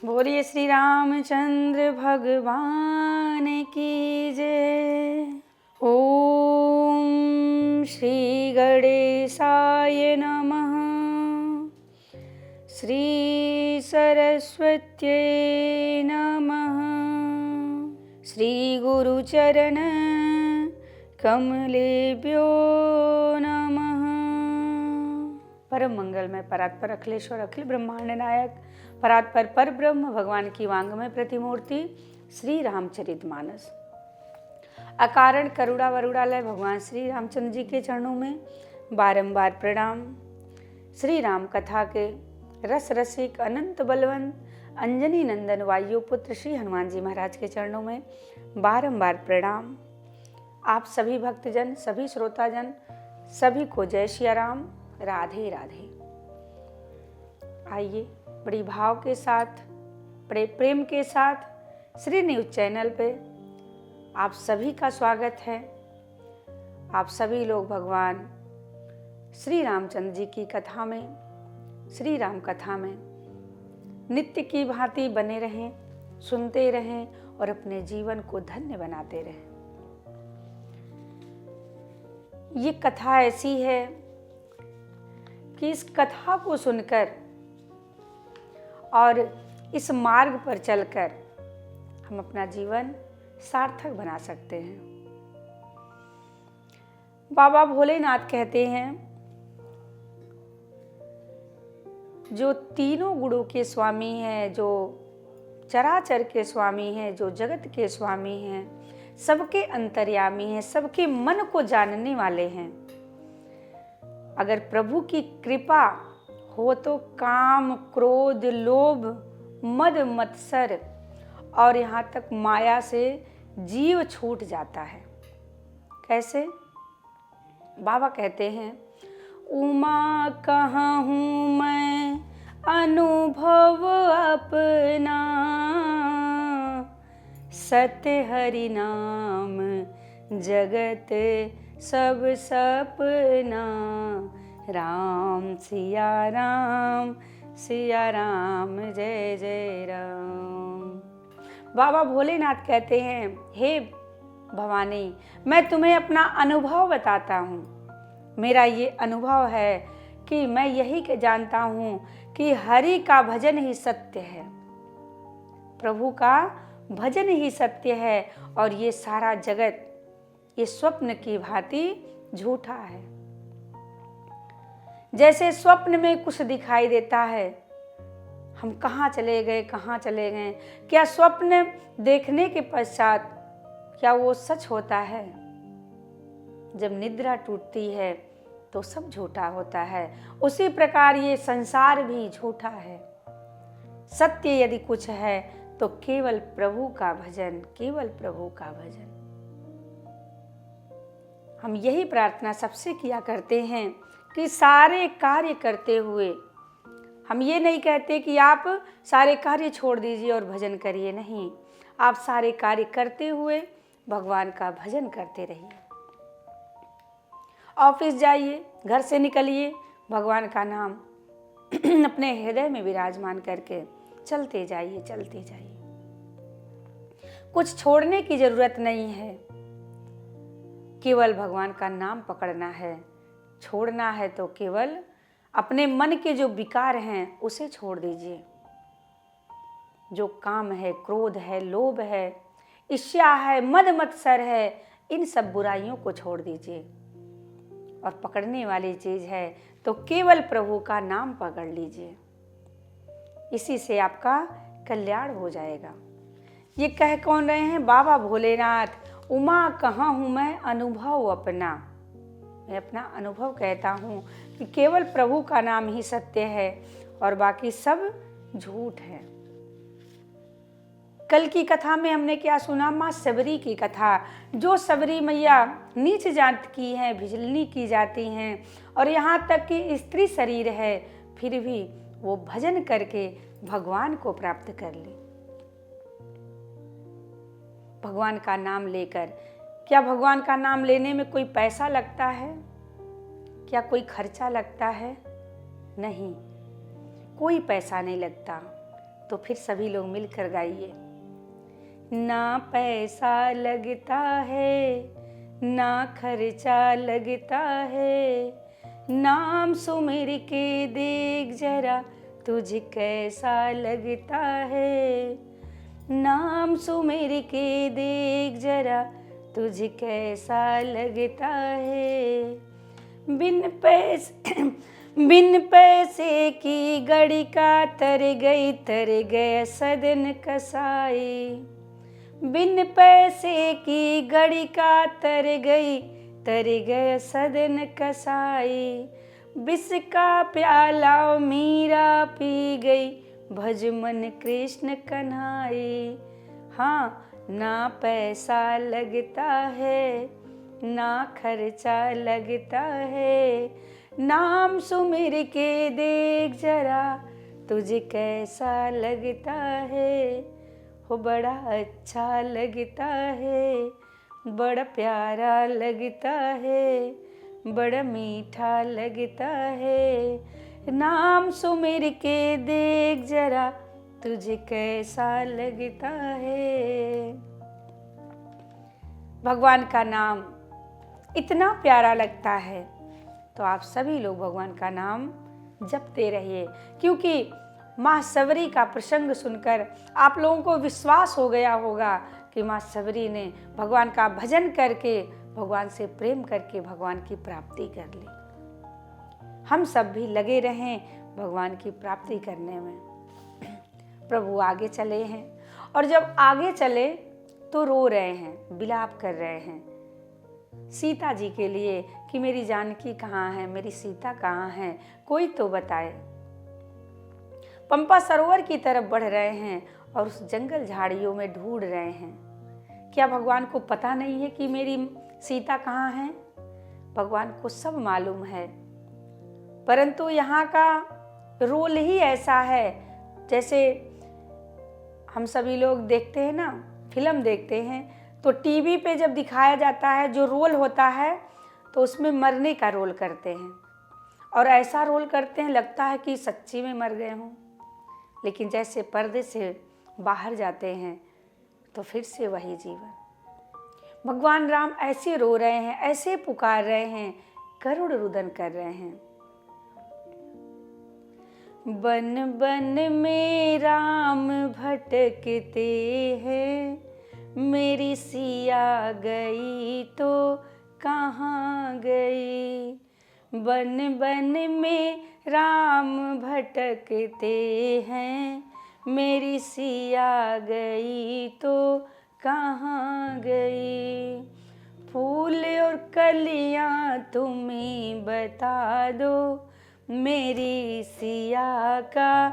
बोलिए श्री रामचंद्र भगवान की जय। ओम श्री गणेशाय नमः। श्री सरस्वत्यै नमः। श्री गुरुचरण कमलेभ्यो नमः। परम मंगलमय परात्पर अखिलेश्वर अखिल ब्रह्मांड नायक परात्पर पर ब्रह्म भगवान की वांगमय प्रतिमूर्ति श्री रामचरितमानस अकारण करुणा वरुणालय भगवान श्री रामचंद्र जी के चरणों में बारंबार प्रणाम। श्री राम कथा के रस रसिक अनंत बलवंत अंजनी नंदन वायु पुत्र श्री हनुमान जी महाराज के चरणों में बारंबार प्रणाम। आप सभी भक्तजन, सभी श्रोताजन, सभी को जय श्री राम, राधे राधे। आइए बड़ी भाव के साथ, बड़े प्रेम के साथ श्री न्यूज चैनल पे आप सभी का स्वागत है। आप सभी लोग भगवान श्री रामचंद्र जी की कथा में, श्री राम कथा में नित्य की भांति बने रहें, सुनते रहें और अपने जीवन को धन्य बनाते रहें। ये कथा ऐसी है कि इस कथा को सुनकर और इस मार्ग पर चलकर हम अपना जीवन सार्थक बना सकते हैं। बाबा भोलेनाथ कहते हैं, जो तीनों गुणों के स्वामी हैं, जो चराचर के स्वामी हैं, जो जगत के स्वामी हैं, सबके अंतर्यामी हैं, सबके मन को जानने वाले हैं। अगर प्रभु की कृपा हो तो काम, क्रोध, लोभ, मद, मत्सर और यहाँ तक माया से जीव छूट जाता है। कैसे? बाबा कहते हैं, उमा कहाँ हूँ मैं अनुभव अपना, सत्य हरि नाम जगत सब सपना, राम सिया राम जय जय राम। बाबा भोलेनाथ कहते हैं, हे भवानी, मैं तुम्हें अपना अनुभव बताता हूँ। मेरा ये अनुभव है कि मैं यही जानता हूँ कि हरि का भजन ही सत्य है, प्रभु का भजन ही सत्य है और ये सारा जगत ये स्वप्न की भांति झूठा है। जैसे स्वप्न में कुछ दिखाई देता है, हम कहाँ चले गए, कहाँ चले गए, क्या स्वप्न देखने के पश्चात क्या वो सच होता है? जब निद्रा टूटती है तो सब झूठा होता है। उसी प्रकार ये संसार भी झूठा है। सत्य यदि कुछ है तो केवल प्रभु का भजन, केवल प्रभु का भजन। हम यही प्रार्थना सबसे किया करते हैं कि सारे कार्य करते हुए, हम ये नहीं कहते कि आप सारे कार्य छोड़ दीजिए और भजन करिए, नहीं, आप सारे कार्य करते हुए भगवान का भजन करते रहिए। ऑफिस जाइए, घर से निकलिए, भगवान का नाम अपने हृदय में विराजमान करके चलते जाइए, चलते जाइए। कुछ छोड़ने की जरूरत नहीं है, केवल भगवान का नाम पकड़ना है। छोड़ना है तो केवल अपने मन के जो विकार हैं उसे छोड़ दीजिए। जो काम है, क्रोध है, लोभ है, ईर्ष्या है, मद मत्सर है, इन सब बुराइयों को छोड़ दीजिए। और पकड़ने वाली चीज है तो केवल प्रभु का नाम पकड़ लीजिए। इसी से आपका कल्याण हो जाएगा। ये कह कौन रहे हैं? बाबा भोलेनाथ। उमा कहाँ हूँ मैं अनुभव अपना, मैं अपना अनुभव कहता हूँ कि केवल प्रभु का नाम ही सत्य है और बाकी सब झूठ है। कल की कथा में हमने क्या सुना? माँ सबरी की कथा। जो सबरी मैया नीच जात की हैं, भिजलनी की जाती हैं और यहाँ तक कि स्त्री शरीर है, फिर भी वो भजन करके भगवान को प्राप्त कर ली। भगवान का नाम लेकर, क्या भगवान का नाम लेने में कोई पैसा लगता है? क्या कोई खर्चा लगता है? नहीं, कोई पैसा नहीं लगता। तो फिर सभी लोग मिलकर गाइए। ना पैसा लगता है, ना खर्चा लगता है, नाम सुमिर के देख जरा तुझ कैसा लगता है। नाम सुमिर के देख जरा तुझ कैसा लगता है। बिन पैसे की घड़ी का तर गए सदन कसाई। बिन पैसे की घड़ी का तर गए सदन कसाई। विष का प्याला मीरा पी गई, भज मन कृष्ण कन्हाई। हाँ, ना पैसा लगता है, ना खर्चा लगता है, नाम सुमिर के देख जरा तुझे कैसा लगता है। हो बड़ा अच्छा लगता है, बड़ा प्यारा लगता है, बड़ा मीठा लगता है, नाम सुमिर के देख जरा तुझे कैसा लगता है। भगवान का नाम इतना प्यारा लगता है तो आप सभी लोग भगवान का नाम जपते रहिए, क्योंकि माँ सबरी का प्रसंग सुनकर आप लोगों को विश्वास हो गया होगा कि माँ सबरी ने भगवान का भजन करके, भगवान से प्रेम करके भगवान की प्राप्ति कर ली। हम सब भी लगे रहें भगवान की प्राप्ति करने में। प्रभु आगे चले हैं और जब आगे चले तो रो रहे हैं, विलाप कर रहे हैं सीता जी के लिए कि मेरी जानकी कहाँ है, मेरी सीता कहाँ है, कोई तो बताए। पंपा सरोवर की तरफ बढ़ रहे हैं और उस जंगल झाड़ियों में ढूंढ रहे हैं। क्या भगवान को पता नहीं है कि मेरी सीता कहाँ है? भगवान को सब मालूम है, परंतु यहाँ का रोल ही ऐसा है, जैसे हम सभी लोग देखते हैं ना, फिल्म देखते हैं तो टीवी पे जब दिखाया जाता है जो रोल होता है तो उसमें मरने का रोल करते हैं और ऐसा रोल करते हैं लगता है कि सच्ची में मर गए हों, लेकिन जैसे पर्दे से बाहर जाते हैं तो फिर से वही जीवन। भगवान राम ऐसे रो रहे हैं, ऐसे पुकार रहे हैं, करुण रुदन कर रहे हैं। बन बन में राम भटकते हैं, मेरी सिया गई तो कहाँ गई। बन बन में राम भटकते हैं, मेरी सिया गई तो कहाँ गई। फूल और कलियाँ तुम्हें बता दो, मेरी सिया का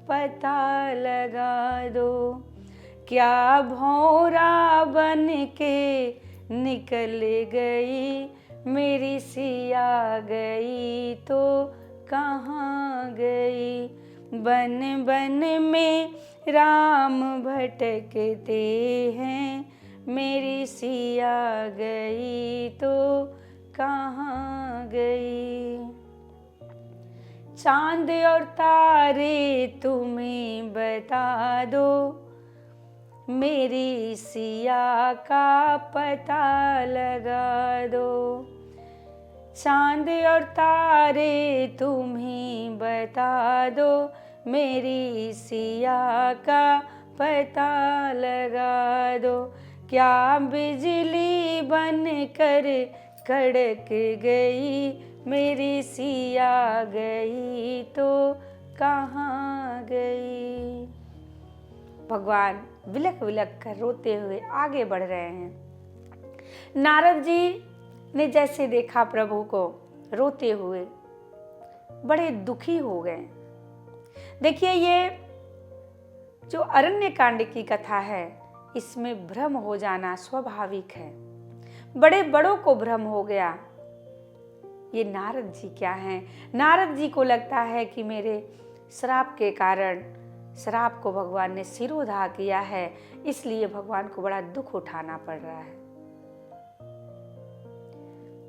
पता लगा दो। क्या भौरा बन के निकल गई, मेरी सिया गई तो कहाँ गई। बन बन में राम भटकते हैं, मेरी सिया गई तो कहाँ गई। चांद और तारे तुम्हें बता दो, मेरी सिया का पता लगा दो। चांद और तारे तुम्हें बता दो, मेरी सिया का पता लगा दो। क्या बिजली बन कर कड़क गई, मेरी सिया गई तो कहाँ गई। भगवान विलक विलक कर रोते हुए आगे बढ़ रहे हैं। नारद जी ने जैसे देखा प्रभु को रोते हुए, बड़े दुखी हो गए। देखिए, ये जो अरण्य कांड की कथा है, इसमें भ्रम हो जाना स्वाभाविक है। बड़े बड़ों को भ्रम हो गया, ये नारद जी क्या हैं। नारद जी को लगता है कि मेरे श्राप के कारण, श्राप को भगवान ने सिरोधा किया है, इसलिए भगवान को बड़ा दुख उठाना पड़ रहा है।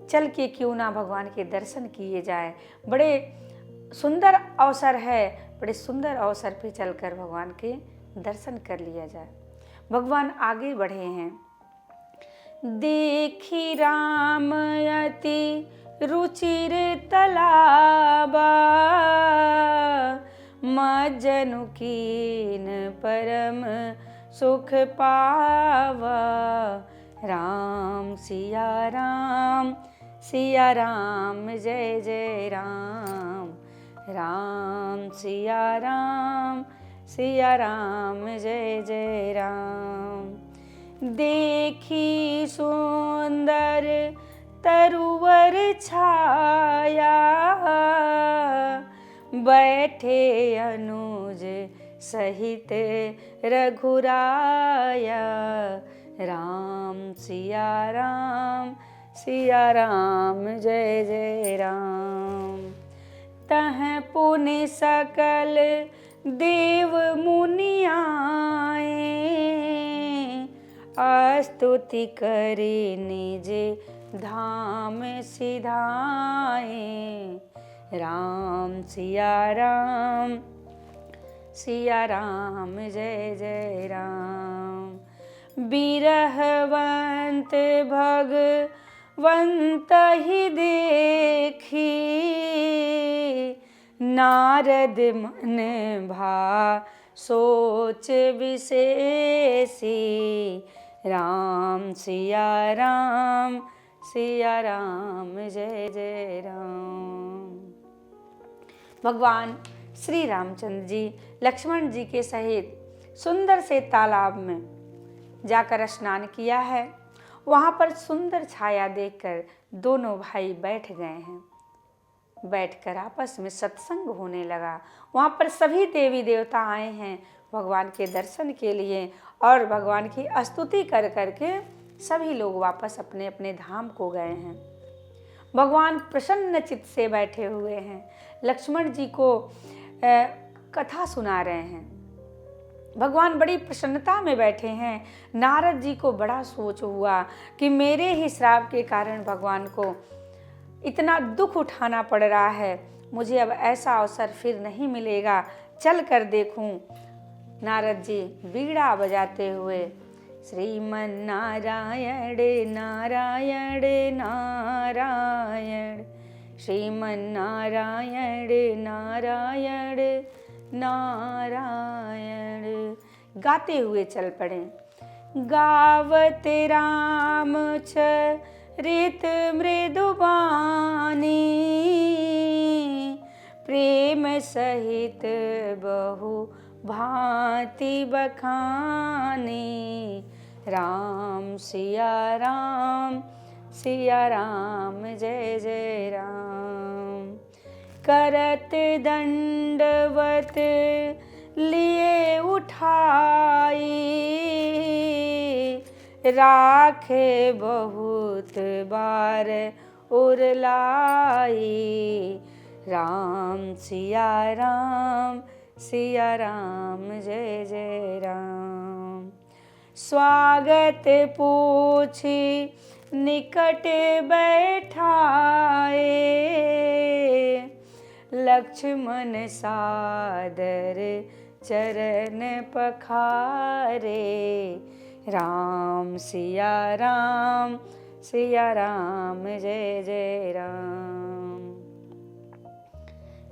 चल के क्यों ना भगवान के दर्शन किए जाए। बड़े सुंदर अवसर है, बड़े सुंदर अवसर पे चलकर भगवान के दर्शन कर लिया जाए। भगवान आगे बढ़े हैं। देखी राम अति रुचिर तलाबा, मज्जनु कीन परम सुख पावा। राम सिया राम जय जय राम। राम सिया राम जय जय राम। देखी सुंदर तरुवर छाया, बैठे अनुज सहित रघुराया। राम सिया राम जय जय राम। तह पुनि सकल देव मुनि आए, स्तुति करे निज धाम सिधाए। राम सिया राम जय जय राम। बिरहवंत भगवंत ही देखी, नारद मन भा सोच विशेषी। राम सिया राम जय जय राम। भगवान श्री रामचंद्र जी लक्ष्मण जी के सहित सुंदर से तालाब में जाकर स्नान किया है। वहाँ पर सुंदर छाया देखकर दोनों भाई बैठ गए हैं। बैठकर आपस में सत्संग होने लगा। वहाँ पर सभी देवी देवता आए हैं भगवान के दर्शन के लिए, और भगवान की स्तुति कर करके सभी लोग वापस अपने अपने धाम को गए हैं। भगवान प्रसन्न चित्त से बैठे हुए हैं। लक्ष्मण जी को कथा सुना रहे हैं। भगवान बड़ी प्रसन्नता में बैठे हैं। नारद जी को बड़ा सोच हुआ कि मेरे ही श्राप के कारण भगवान को इतना दुख उठाना पड़ रहा है, मुझे अब ऐसा अवसर फिर नहीं मिलेगा, चल कर देखूं। नारद जी बीड़ा बजाते हुए श्रीमन नारायण नारायण नारायण, श्रीमन नारायण नारायण नारायण गाते हुए चल पड़े। गावत राम चरित मृदुबानी, प्रेम सहित बहु भांति बखानी। राम सिया राम जय जय राम। करत दंडवत लिए उठाई, राखे बहुत बार उरलाई। राम सिया राम जय जय राम। स्वागत पूछी निकट बैठाए, लक्ष्मण सादर चरण पखारे। राम सिया राम जय जय राम।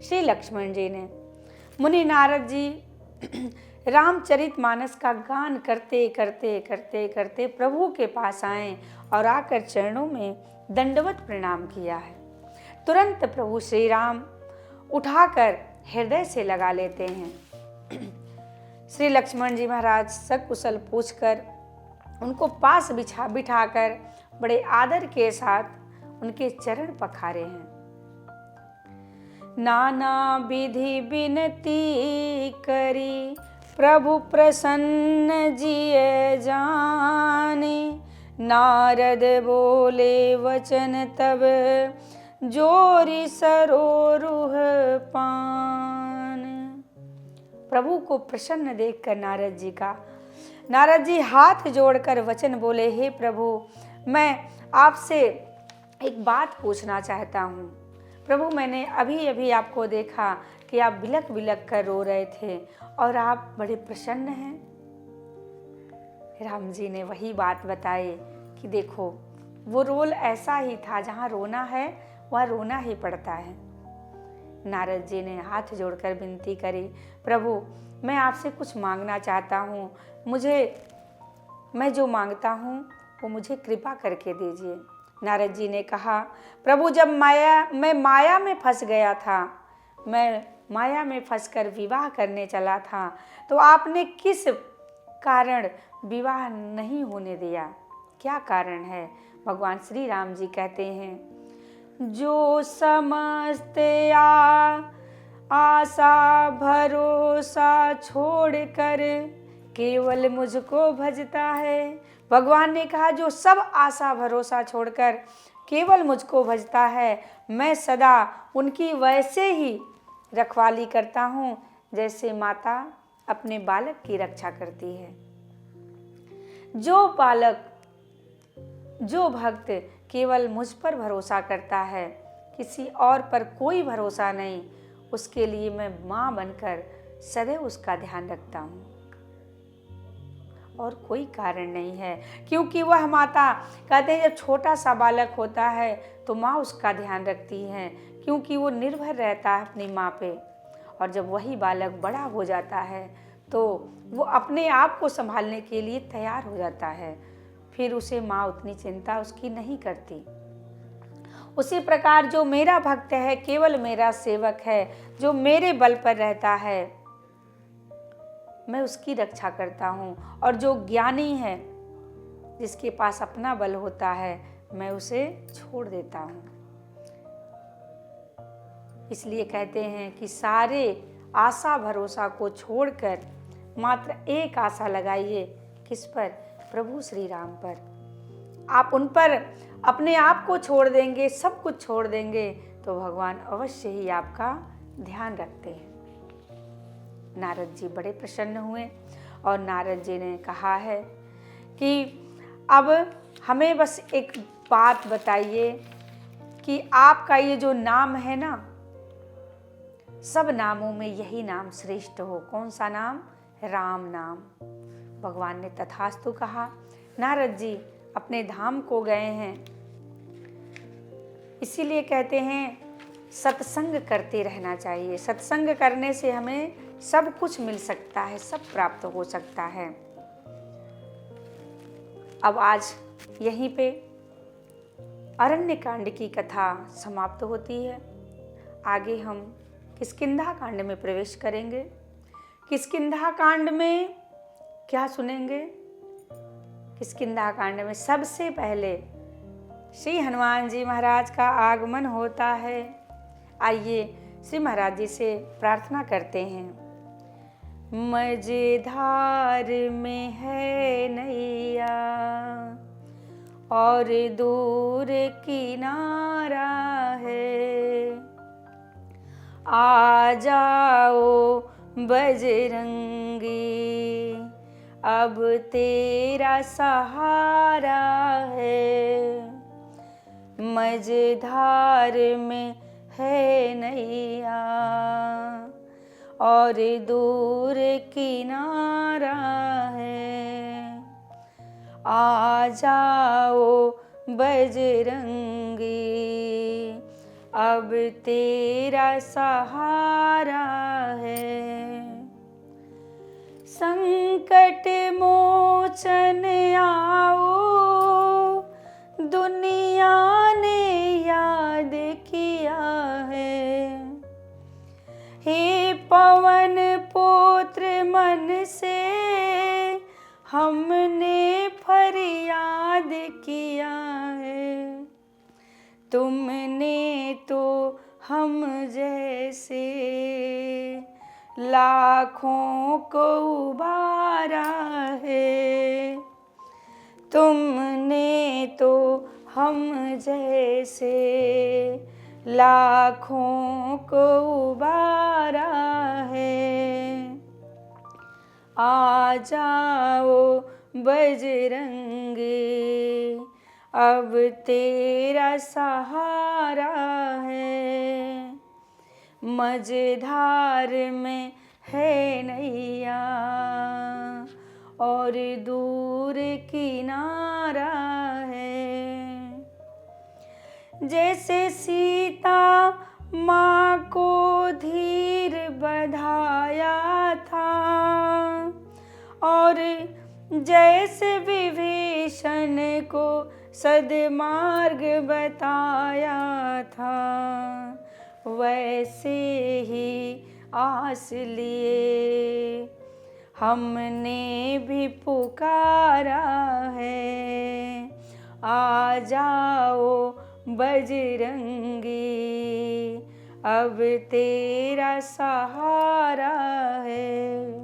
श्री लक्ष्मण जी ने मुनि नारद जी रामचरितमानस का गान करते करते प्रभु के पास आए और आकर चरणों में दंडवत प्रणाम किया है। तुरंत प्रभु श्री राम उठाकर हृदय से लगा लेते हैं। श्री लक्ष्मण जी महाराज सकुशल पूछकर उनको पास बिठाकर बड़े आदर के साथ उनके चरण पखारे हैं। नाना विधि विनती करी, प्रभु प्रसन्न जिय जाने। नारद बोले वचन तब, जोरी सरोरुह पान। प्रभु को प्रसन्न देखकर नारद जी हाथ जोड़कर वचन बोले, हे प्रभु, मैं आपसे एक बात पूछना चाहता हूँ। प्रभु मैंने अभी अभी आपको देखा कि आप बिलक बिलक कर रो रहे थे और आप बड़े प्रसन्न हैं। राम जी ने वही बात बताई कि देखो वो रोल ऐसा ही था, जहाँ रोना है वहाँ रोना ही पड़ता है। नारद जी ने हाथ जोड़कर विनती करी, प्रभु मैं आपसे कुछ मांगना चाहता हूँ, मैं जो मांगता हूँ वो मुझे कृपा करके दीजिए। नारद जी ने कहा, प्रभु जब मैं माया में फंस गया था, मैं माया में फंसकर विवाह करने चला था, तो आपने किस कारण विवाह नहीं होने दिया? क्या कारण है? भगवान श्री राम जी कहते हैं, जो समस्त आशा भरोसा छोड़कर केवल मुझको भजता है। भगवान ने कहा, जो सब आशा भरोसा छोड़कर केवल मुझको भजता है, मैं सदा उनकी वैसे ही रखवाली करता हूँ जैसे माता अपने बालक की रक्षा करती है। जो भक्त केवल मुझ पर भरोसा करता है, किसी और पर कोई भरोसा नहीं, उसके लिए मैं माँ बनकर सदैव उसका ध्यान रखता हूँ। और कोई कारण नहीं है, क्योंकि वह माता, कहते हैं जब छोटा सा बालक होता है तो माँ उसका ध्यान रखती है, क्योंकि वो निर्भर रहता है अपनी माँ पे। और जब वही बालक बड़ा हो जाता है तो वो अपने आप को संभालने के लिए तैयार हो जाता है, फिर उसे माँ उतनी चिंता उसकी नहीं करती। उसी प्रकार जो मेरा भक्त है, केवल मेरा सेवक है, जो मेरे बल पर रहता है, मैं उसकी रक्षा करता हूँ। और जो ज्ञानी है, जिसके पास अपना बल होता है, मैं उसे छोड़ देता हूँ। इसलिए कहते हैं कि सारे आशा भरोसा को छोड़कर मात्र एक आशा लगाइए। किस पर? प्रभु श्री राम पर। आप उन पर अपने आप को छोड़ देंगे, सब कुछ छोड़ देंगे, तो भगवान अवश्य ही आपका ध्यान रखते हैं। नारद जी बड़े प्रसन्न हुए और नारद जी ने कहा है कि अब हमें बस एक बात बताइए कि आपका ये जो नाम है ना, सब नामों में यही नाम श्रेष्ठ हो। कौन सा नाम? राम नाम। भगवान ने तथास्तु कहा। नारद जी अपने धाम को गए हैं, इसीलिए कहते हैं सत्संग करते रहना चाहिए। सत्संग करने से हमें सब कुछ मिल सकता है, सब प्राप्त हो सकता है। अब आज यहीं पे अरण्य कांड की कथा समाप्त होती है। आगे हम किष्किंधा कांड में प्रवेश करेंगे। किष्किंधा कांड में क्या सुनेंगे? किष्किंधा कांड में सबसे पहले श्री हनुमान जी महाराज का आगमन होता है। आइए श्री महाराज जी से प्रार्थना करते हैं। मझधार में है नैया और दूर किनारा है, आ जाओ बजरंगी अब तेरा सहारा है। मझधार में है नैया और दूर किनारा है, आ जाओ बजरंगी अब तेरा सहारा है। संकट मोचन आओ दुनिया ने याद किया है। हे पवन पुत्र मन से हमने फरियाद किया है। तुमने तो हम जैसे लाखों को उबारा है। तुमने तो हम जैसे लाखों को उबारा है। आ जाओ बजरंगी अब तेरा सहारा है। मझधार में है नैया और दूर किनारा है। जैसे सीता माँ को धीर बधाया था और जैसे विभीषण को सद्मार्ग बताया था, वैसे ही आस लिए हमने भी पुकारा है। आ जाओ बजरंगी, अब तेरा सहारा है।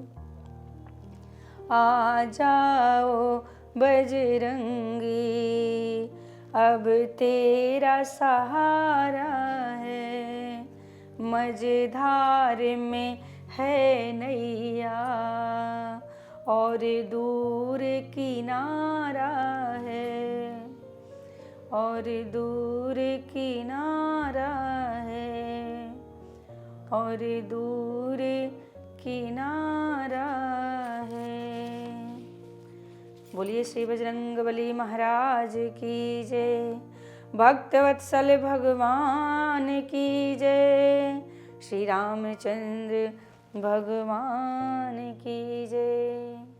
आ जाओ बजरंगी, अब तेरा सहारा है। मझधार में है नैया और दूर किनारा है और दूर किनारा है और दूर किनारा है। बोलिए श्री बजरंगबली महाराज की जय। भक्तवत्सल भगवान की जय। श्री रामचंद्र भगवान की जय।